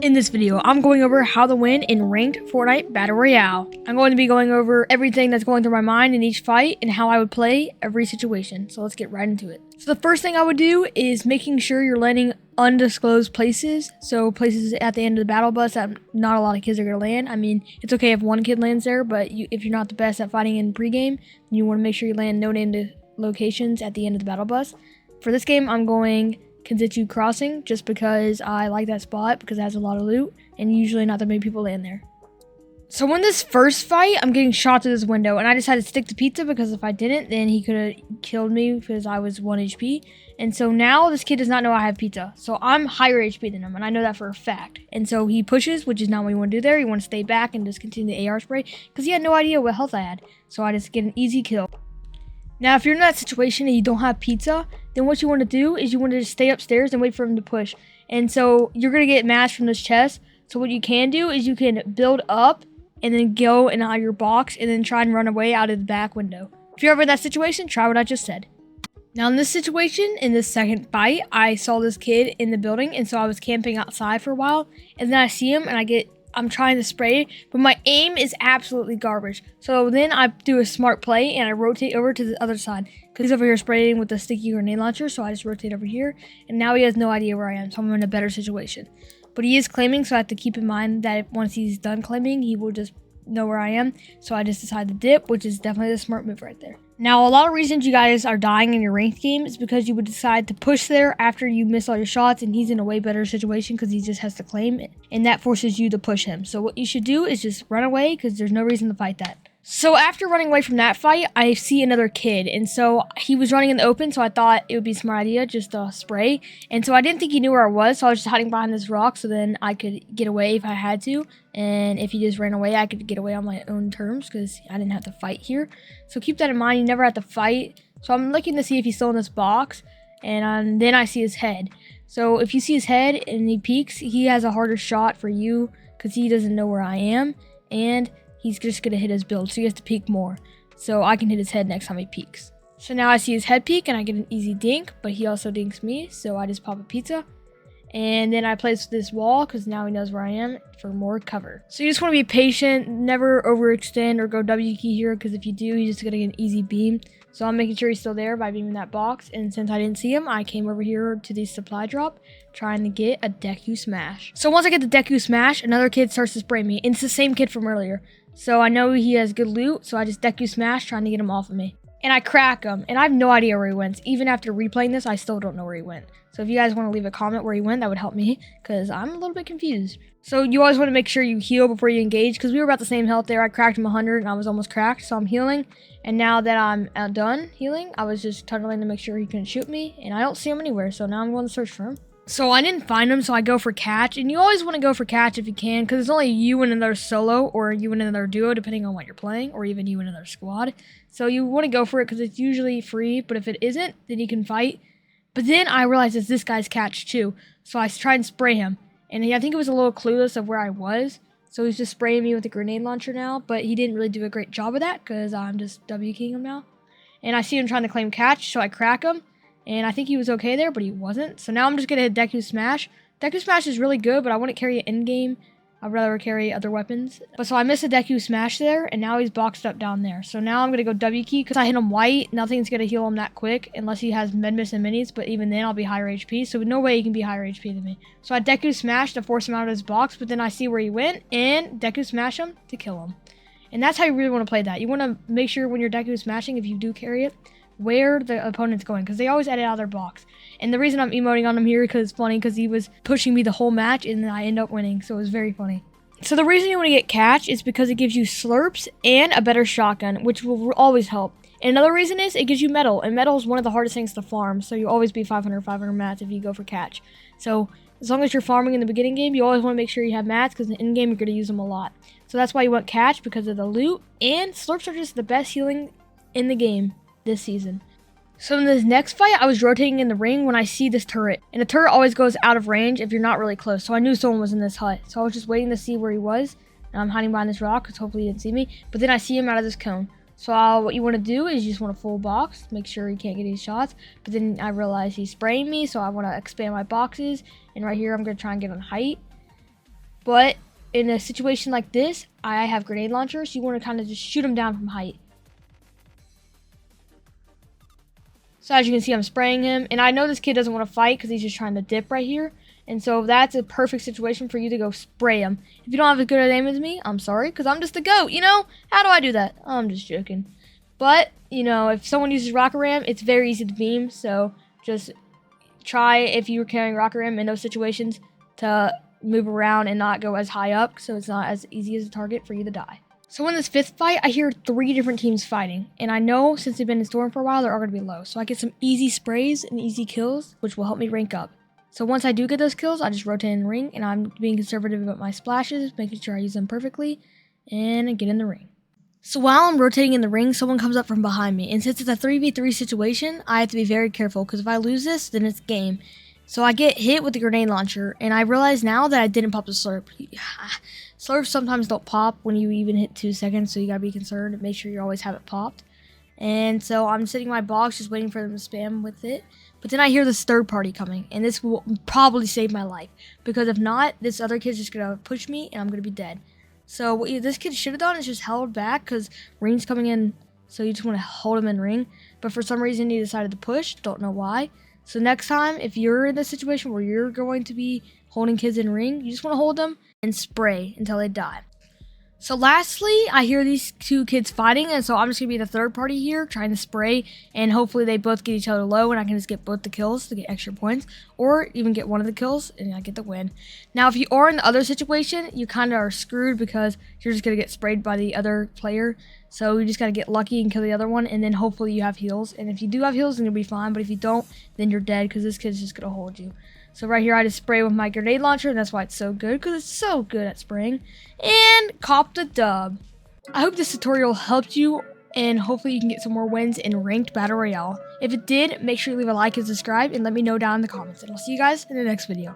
In this video, I'm going over how to win in ranked Fortnite Battle Royale. I'm going to be going over everything that's going through my mind in each fight and how I would play every situation. So let's get right into it. So the first thing I would do is making sure you're landing undisclosed places. So places at the end of the battle bus that not a lot of kids are going to land. I mean, it's okay if one kid lands there, but if you're not the best at fighting in pregame, you want to make sure you land no-named locations at the end of the battle bus. For this game, I'm going AWKY Crossing just because I like that spot because it has a lot of loot and usually not that many people land there. So in this first fight, I'm getting shot through this window and I decided to stick to pizza because if I didn't, then he could have killed me because I was 1 HP. And so now this kid does not know I have pizza. So I'm higher HP than him and I know that for a fact. And so he pushes, which is not what you want to do there. You want to stay back and just continue the AR spray because he had no idea what health I had. So I just get an easy kill. Now, if you're in that situation and you don't have pizza, then what you want to do is you want to just stay upstairs and wait for him to push. And so you're going to get mashed from this chest. So what you can do is you can build up and then go and out of your box and then try and run away out of the back window. If you're ever in that situation, try what I just said. Now, in this situation, in this second fight, I saw this kid in the building. And so I was camping outside for a while. And then I see him and I'm trying to spray, but my aim is absolutely garbage. So then I do a smart play and I rotate over to the other side because he's over here spraying with the sticky grenade launcher. So I just rotate over here and now he has no idea where I am. So I'm in a better situation, but he is claiming. So I have to keep in mind that once he's done claiming, he will just know where I am. So I just decide to dip, which is definitely the smart move right there. Now, a lot of reasons you guys are dying in your ranked game is because you would decide to push there after you miss all your shots and he's in a way better situation because he just has to claim it and that forces you to push him. So what you should do is just run away because there's no reason to fight that. So after running away from that fight, I see another kid and so he was running in the open, so I thought it would be a smart idea just to spray. And so I didn't think he knew where I was, so I was just hiding behind this rock so then I could get away if I had to. And if he just ran away, I could get away on my own terms because I didn't have to fight here. So keep that in mind, you never have to fight. So I'm looking to see if he's still in this box and then I see his head. So if you see his head and he peeks, he has a harder shot for you because he doesn't know where I am. And he's just going to hit his build, so he has to peek more. So I can hit his head next time he peeks. So now I see his head peek, and I get an easy dink, but he also dinks me, so I just pop a pizza. And then I place this wall, because now he knows where I am, for more cover. So you just want to be patient, never overextend or go AWKY here, because if you do, he's just going to get an easy beam. So I'm making sure he's still there by beaming that box, and since I didn't see him, I came over here to the supply drop, trying to get a AWKY smash. So once I get the AWKY smash, another kid starts to spray me, and it's the same kid from earlier. So I know he has good loot, so I just AWKY smash trying to get him off of me. And I crack him, and I have no idea where he went. Even after replaying this, I still don't know where he went. So if you guys want to leave a comment where he went, that would help me, because I'm a little bit confused. So you always want to make sure you heal before you engage, because we were about the same health there. I cracked him 100, and I was almost cracked, so I'm healing. And now that I'm done healing, I was just tunneling to make sure he couldn't shoot me, and I don't see him anywhere, so now I'm going to search for him. So I didn't find him, so I go for catch, and you always want to go for catch if you can, because it's only you and another solo, or you and another duo, depending on what you're playing, or even you and another squad. So you want to go for it, because it's usually free, but if it isn't, then you can fight. But then I realized it's this guy's catch too, so I tried and spray him, and I think it was a little clueless of where I was, so he's just spraying me with a grenade launcher now, but he didn't really do a great job of that, because I'm just AWKYing him now. And I see him trying to claim catch, so I crack him. And I think he was okay there, but he wasn't. So now I'm just going to hit AWKY Smash. AWKY Smash is really good, but I wouldn't carry it in-game. I'd rather carry other weapons. But so I missed a AWKY Smash there, and now he's boxed up down there. So now I'm going to go AWKY, because I hit him white. Nothing's going to heal him that quick, unless he has medmiss and minis. But even then, I'll be higher HP. So no way he can be higher HP than me. So I AWKY Smash to force him out of his box, but then I see where he went, and AWKY Smash him to kill him. And that's how you really want to play that. You want to make sure when you're AWKY Smashing, if you do carry it, where the opponent's going, because they always edit out of their box. And the reason I'm emoting on him here because it's funny, because he was pushing me the whole match and then I end up winning, so it was very funny. So the reason you want to get catch is because it gives you slurps and a better shotgun, which will always help. And another reason is it gives you metal, and metal is one of the hardest things to farm, so you always be 500 mats if you go for catch. So as long as you're farming in the beginning game, you always want to make sure you have mats, because in the end game you're going to use them a lot. So that's why you want catch, because of the loot, and slurps are just the best healing in the game this season. So in this next fight, I was rotating in the ring when I see this turret. And the turret always goes out of range if you're not really close. So I knew someone was in this hut. So I was just waiting to see where he was. And I'm hiding behind this rock because hopefully he didn't see me. But then I see him out of this cone. So what you want to do is you just want to full box. Make sure he can't get any shots. But then I realize he's spraying me. So I want to expand my boxes. And right here, I'm going to try and get on height. But in a situation like this, I have grenade launchers. So you want to kind of just shoot them down from height. So as you can see, I'm spraying him. And I know this kid doesn't want to fight because he's just trying to dip right here. And so that's a perfect situation for you to go spray him. If you don't have as good an aim as me, I'm sorry, because I'm just a goat, you know? How do I do that? I'm just joking. But, you know, if someone uses rocket ram, it's very easy to beam. So just try, if you were carrying rocket ram in those situations, to move around and not go as high up, so it's not as easy as a target for you to die. So in this 5th fight, I hear 3 different teams fighting, and I know since they've been in storm for a while, they're all going to be low. So I get some easy sprays and easy kills, which will help me rank up. So once I do get those kills, I just rotate in the ring, and I'm being conservative about my splashes, making sure I use them perfectly, and get in the ring. So while I'm rotating in the ring, someone comes up from behind me, and since it's a 3v3 situation, I have to be very careful, because if I lose this, then it's game. So I get hit with the grenade launcher, and I realize now that I didn't pop the slurp. Slurps sometimes don't pop when you even hit 2 seconds, so you gotta be concerned and make sure you always have it popped. And so I'm sitting in my box just waiting for them to spam with it. But then I hear this third party coming, and this will probably save my life. Because if not, this other kid's just gonna push me, and I'm gonna be dead. So what this kid should have done is just held back, because ring's coming in, so you just want to hold him in ring. But for some reason, he decided to push, don't know why. So next time, if you're in this situation where you're going to be holding kids in ring, you just want to hold them and spray until they die. So lastly, I hear these 2 kids fighting, and so I'm just going to be the third party here, trying to spray, and hopefully they both get each other low, and I can just get both the kills to get extra points, or even get one of the kills, and I get the win. Now, if you are in the other situation, you kind of are screwed, because you're just going to get sprayed by the other player, so you just got to get lucky and kill the other one, and then hopefully you have heals, and if you do have heals, then you'll be fine, but if you don't, then you're dead, because this kid's just going to hold you. So right here, I just spray with my grenade launcher, and that's why it's so good, because it's so good at spraying. And cop the dub. I hope this tutorial helped you, and hopefully you can get some more wins in Ranked Battle Royale. If it did, make sure you leave a like and subscribe, and let me know down in the comments. And I'll see you guys in the next video.